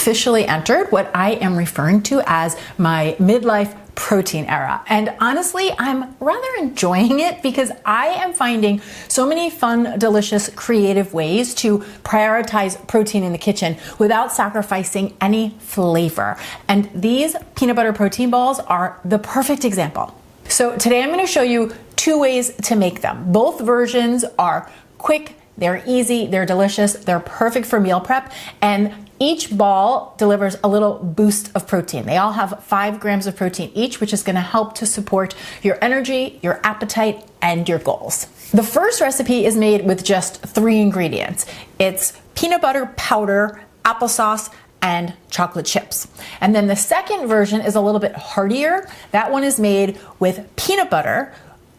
officially entered what I am referring to as my midlife protein era. And honestly, I'm rather enjoying it because I am finding so many fun, delicious, creative ways to prioritize protein in the kitchen without sacrificing any flavor. And these peanut butter protein balls are the perfect example. So today I'm going to show you 2 ways to make them. Both versions are quick, they're easy, they're delicious, they're perfect for meal prep, and each ball delivers a little boost of protein. They all have 5 grams of protein each, which is going to help to support your energy, your appetite, and your goals. The first recipe is made with just 3 ingredients. It's peanut butter powder, applesauce, and chocolate chips. And then the second version is a little bit heartier. That one is made with peanut butter,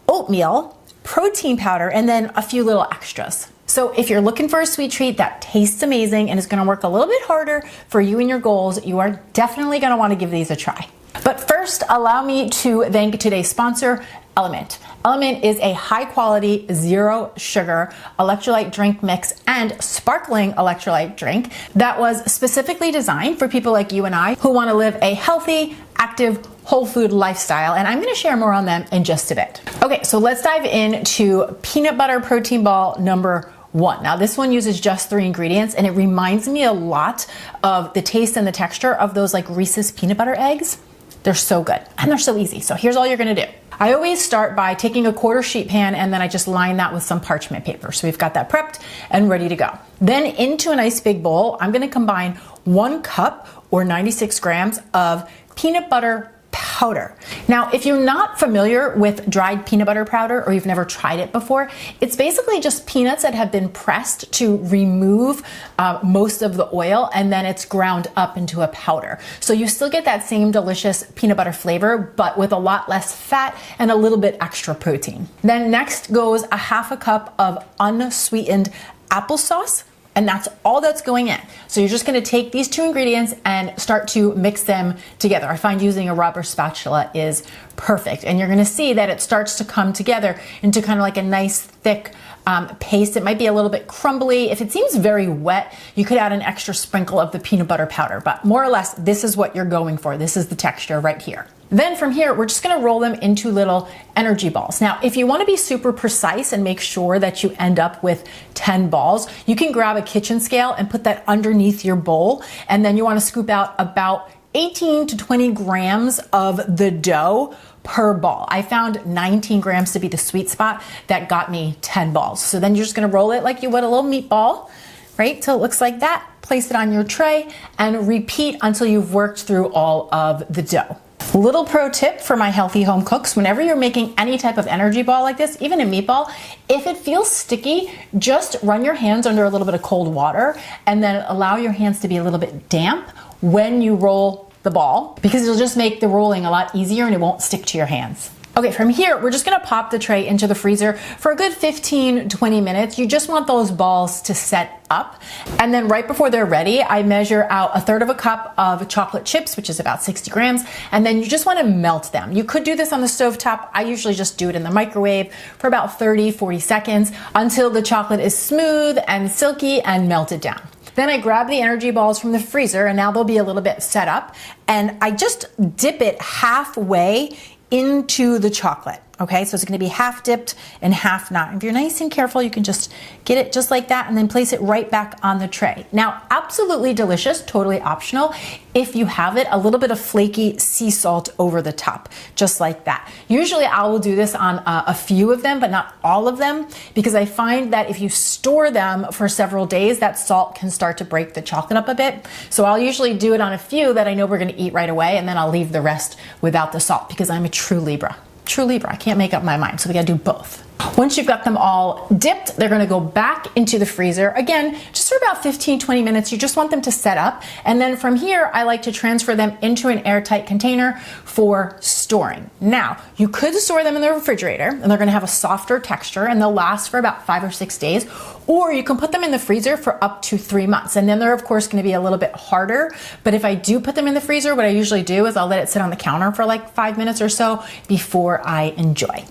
oatmeal, protein powder, and then a few little extras. So if you're looking for a sweet treat that tastes amazing and is going to work a little bit harder for you and your goals, you are definitely going to want to give these a try. But first, allow me to thank today's sponsor, Element. Element is a high quality, zero sugar electrolyte drink mix and sparkling electrolyte drink that was specifically designed for people like you and I who want to live a healthy, active, whole food lifestyle, and I'm going to share more on them in just a bit. Okay, so let's dive into peanut butter protein ball number 1. Now this one uses just 3 ingredients and it reminds me a lot of the taste and the texture of those like Reese's peanut butter eggs. They're so good and they're so easy. So here's all you're going to do. I always start by taking a quarter sheet pan and then I just line that with some parchment paper. So we've got that prepped and ready to go. Then into a nice big bowl, I'm going to combine 1 cup or 96 grams of peanut butter powder. Now, if you're not familiar with dried peanut butter powder or you've never tried it before, it's basically just peanuts that have been pressed to remove most of the oil, and then it's ground up into a powder. So you still get that same delicious peanut butter flavor, but with a lot less fat and a little bit extra protein. Then next goes a half a cup of unsweetened applesauce. And that's all that's going in. So you're just going to take these 2 ingredients and start to mix them together. I find using a rubber spatula is perfect. And you're going to see that it starts to come together into kind of like a nice thick paste. It might be a little bit crumbly. If it seems very wet, you could add an extra sprinkle of the peanut butter powder. But more or less, this is what you're going for. This is the texture right here. Then from here, we're just going to roll them into little energy balls. Now, if you want to be super precise and make sure that you end up with 10 balls, you can grab a kitchen scale and put that underneath your bowl. And then you want to scoop out about 18 to 20 grams of the dough per ball. I found 19 grams to be the sweet spot that got me 10 balls. So then you're just going to roll it like you would a little meatball, right? So it looks like that. Place it on your tray and repeat until you've worked through all of the dough. Little pro tip for my healthy home cooks: whenever you're making any type of energy ball like this, even a meatball, if it feels sticky, just run your hands under a little bit of cold water and then allow your hands to be a little bit damp when you roll the ball, because it'll just make the rolling a lot easier and it won't stick to your hands. Okay, from here, we're just gonna pop the tray into the freezer for a good 15-20 minutes. You just want those balls to set up. And then right before they're ready, I measure out 1/3 cup of chocolate chips, which is about 60 grams, and then you just wanna melt them. You could do this on the stovetop. I usually just do it in the microwave for about 30-40 seconds until the chocolate is smooth and silky and melted down. Then I grab the energy balls from the freezer, and now they'll be a little bit set up, and I just dip it halfway into the chocolate. Okay, so it's going to be half dipped and half not. If you're nice and careful, you can just get it just like that and then place it right back on the tray. Now, absolutely delicious, totally optional. If you have it, a little bit of flaky sea salt over the top, just like that. Usually I will do this on a few of them, but not all of them, because I find that if you store them for several days, that salt can start to break the chocolate up a bit. So I'll usually do it on a few that I know we're going to eat right away, and then I'll leave the rest without the salt, because I'm a true Libra. True Libra, I can't make up my mind, so we gotta do both. Once you've got them all dipped, they're gonna go back into the freezer. Again, just for about 15-20 minutes. You just want them to set up. And then from here, I like to transfer them into an airtight container for storing. Now, you could store them in the refrigerator and they're gonna have a softer texture and they'll last for about 5 or 6 days. Or you can put them in the freezer for up to 3 months. And then they're of course gonna be a little bit harder. But if I do put them in the freezer, what I usually do is I'll let it sit on the counter for like 5 minutes or so before I enjoy.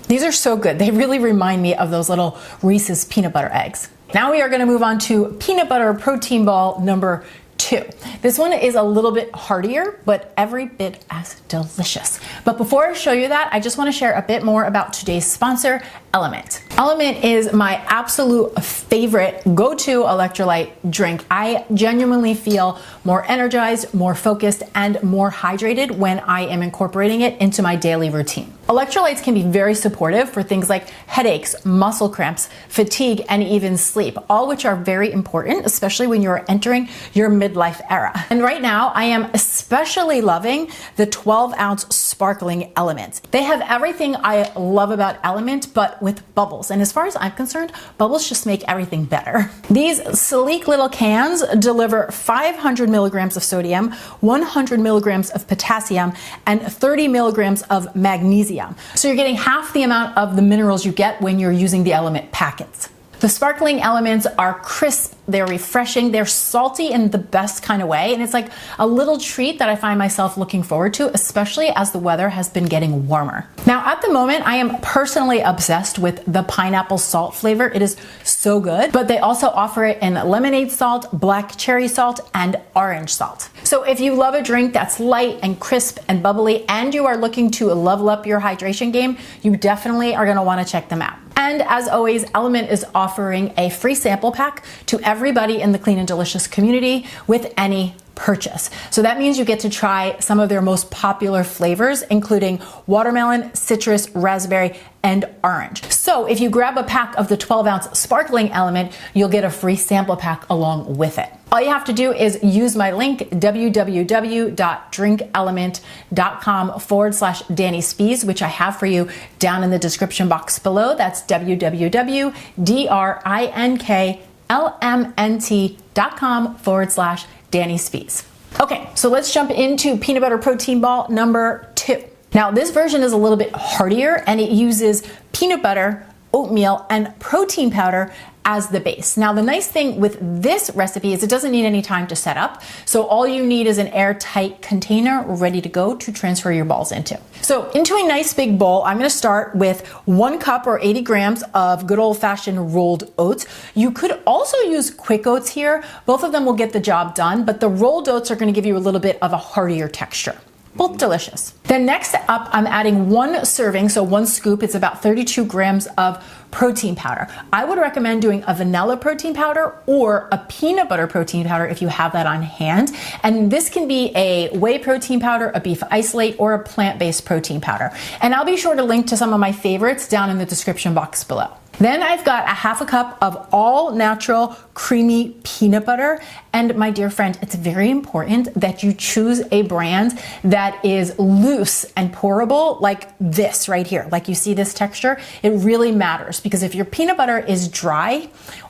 These are so good. They really remind me of those little Reese's peanut butter eggs. Now we are going to move on to peanut butter protein ball number 2. This one is a little bit heartier, but every bit as delicious. But before I show you that, I just want to share a bit more about today's sponsor, Element. Element is my absolute favorite go-to electrolyte drink. I genuinely feel more energized, more focused, and more hydrated when I am incorporating it into my daily routine. Electrolytes can be very supportive for things like headaches, muscle cramps, fatigue, and even sleep, all which are very important, especially when you're entering your midlife era. And right now, I am especially loving the 12-ounce sparkling Element. They have everything I love about Element, but with bubbles. And as far as I'm concerned, bubbles just make everything better. These sleek little cans deliver 500 milligrams of sodium, 100 milligrams of potassium, and 30 milligrams of magnesium. So you're getting half the amount of the minerals you get when you're using the Element packets. The sparkling Elements are crisp, they're refreshing, they're salty in the best kind of way, and it's like a little treat that I find myself looking forward to, especially as the weather has been getting warmer. Now, at the moment, I am personally obsessed with the pineapple salt flavor. It is so good, but they also offer it in lemonade salt, black cherry salt, and orange salt. So if you love a drink that's light and crisp and bubbly, and you are looking to level up your hydration game, you definitely are gonna wanna check them out. And as always, Element is offering a free sample pack to everybody in the Clean and Delicious community with any purchase. So that means you get to try some of their most popular flavors, including watermelon, citrus, raspberry, and orange. So if you grab a pack of the 12-ounce sparkling Element, you'll get a free sample pack along with it. All you have to do is use my link, www.drinkelement.com/DannySpees, which I have for you down in the description box below. That's www.drinkelement.com/DannySpees. Okay, so let's jump into peanut butter protein ball number 2. Now, this version is a little bit heartier and it uses peanut butter, oatmeal, and protein powder as the base. Now, the nice thing with this recipe is it doesn't need any time to set up. So all you need is an airtight container ready to go to transfer your balls into. So into a nice big bowl, I'm gonna start with 1 cup or 80 grams of good old-fashioned rolled oats. You could also use quick oats here. Both of them will get the job done, but the rolled oats are gonna give you a little bit of a heartier texture. Both delicious. Then next up, I'm adding 1 serving, so 1 scoop. It's about 32 grams of protein powder. I would recommend doing a vanilla protein powder or a peanut butter protein powder if you have that on hand. And this can be a whey protein powder, a beef isolate, or a plant-based protein powder. And I'll be sure to link to some of my favorites down in the description box below. Then I've got a half a cup of all natural creamy peanut butter. And my dear friend, it's very important that you choose a brand that is loose and pourable like this right here. Like you see this texture, it really matters because if your peanut butter is dry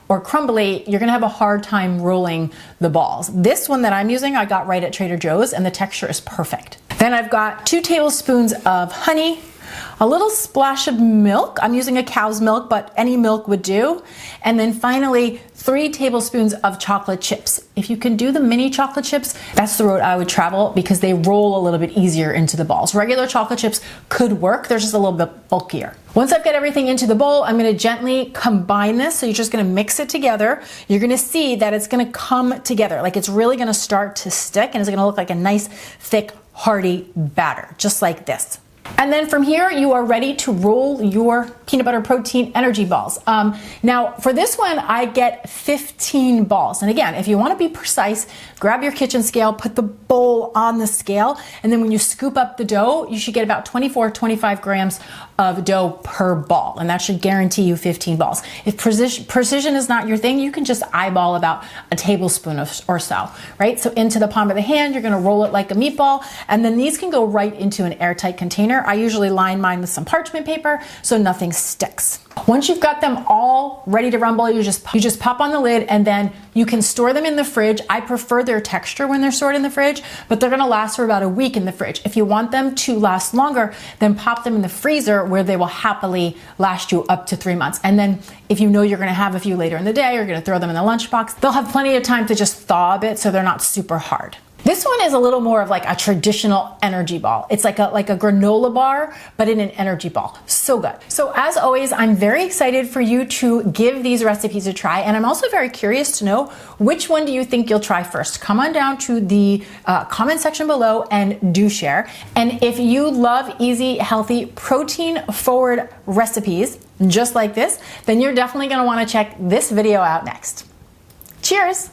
or crumbly, you're gonna have a hard time rolling the balls. This one that I'm using, I got right at Trader Joe's and the texture is perfect. Then I've got 2 tablespoons of honey, a little splash of milk. I'm using a cow's milk, but any milk would do. And then finally, 3 tablespoons of chocolate chips. If you can do the mini chocolate chips, that's the road I would travel because they roll a little bit easier into the balls. Regular chocolate chips could work, they're just a little bit bulkier. Once I've got everything into the bowl, I'm gonna gently combine this. So you're just gonna mix it together. You're gonna see that it's gonna come together. Like it's really gonna start to stick and it's gonna look like a nice, thick, hearty batter, just like this. And then from here, you are ready to roll your peanut butter protein energy balls. Now, for this one, I get 15 balls. And again, if you want to be precise, grab your kitchen scale, put the bowl on the scale, and then when you scoop up the dough, you should get about 24, 25 grams of dough per ball. And that should guarantee you 15 balls. If precision is not your thing, you can just eyeball about a tablespoon or so, right? So into the palm of the hand, you're going to roll it like a meatball. And then these can go right into an airtight container. I usually line mine with some parchment paper so nothing sticks. Once you've got them all ready to rumble, you just pop on the lid and then you can store them in the fridge. I prefer their texture when they're stored in the fridge, but they're gonna last for about a week in the fridge. If you want them to last longer, then pop them in the freezer where they will happily last you up to 3 months. And then if you know you're gonna have a few later in the day, you're gonna throw them in the lunchbox, they'll have plenty of time to just thaw a bit so they're not super hard. This one is a little more of like a traditional energy ball. It's like a granola bar, but in an energy ball. So good. So as always, I'm very excited for you to give these recipes a try. And I'm also very curious to know, which one do you think you'll try first? Come on down to the comment section below and do share. And if you love easy, healthy, protein forward recipes just like this, then you're definitely going to want to check this video out next. Cheers.